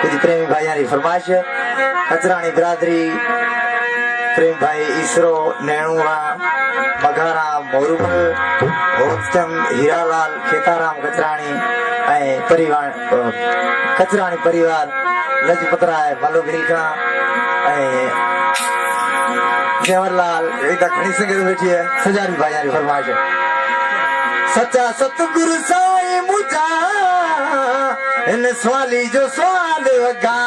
कुछ प्रेमी भाई यारी फरमाइश कचरानी बिरादरी प्रेम भाई इसरो नैणुआ मघाराम मोरूमल भोजचंद हीरालाल खेताराम कचरानी परिवार कचरानी परिवार लजपत राय मल्लू भिलका जवाहरलाल घणी संगत बैठी है सजारी भाई यारी फरमाइश सच्चा सतगुरु साईं मुझा इन सवाली जो सवाल वगा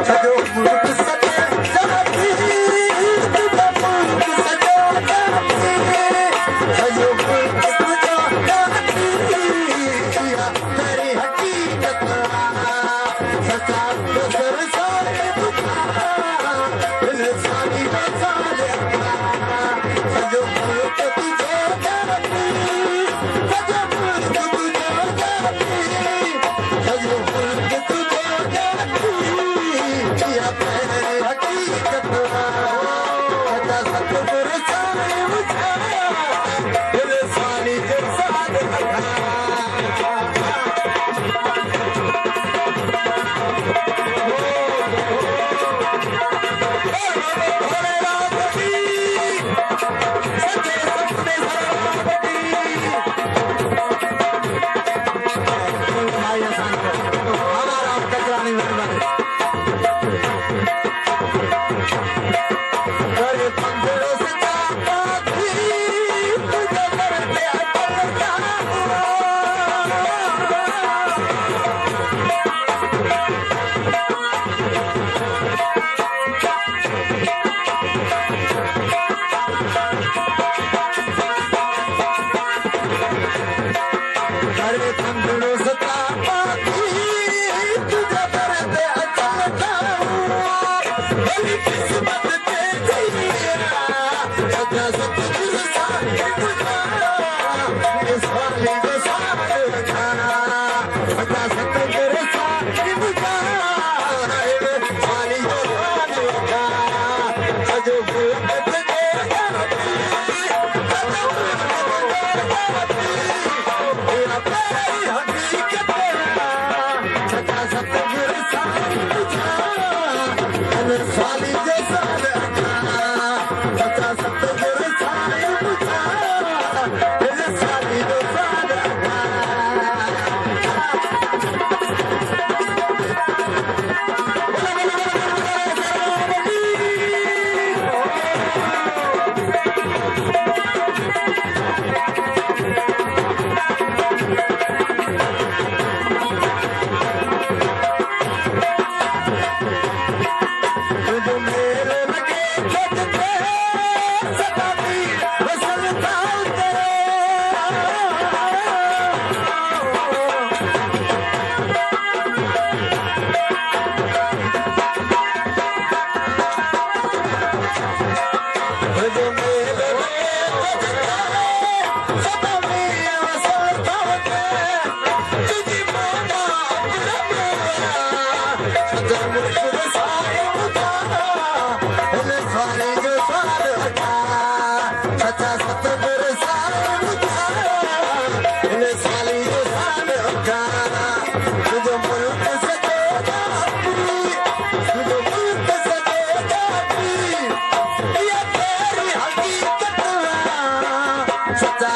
सजो मुल्क सजे जाती तुझा मुल्क सजो जाती सजो मुल्क सजो जाती तेरी हकीकत सच्चा गुजर सारे बुझा इन सवाली जो सवाल वगा सजो मुल्क तुझो जाती सजो मुल्क तुझो जाती सच्चा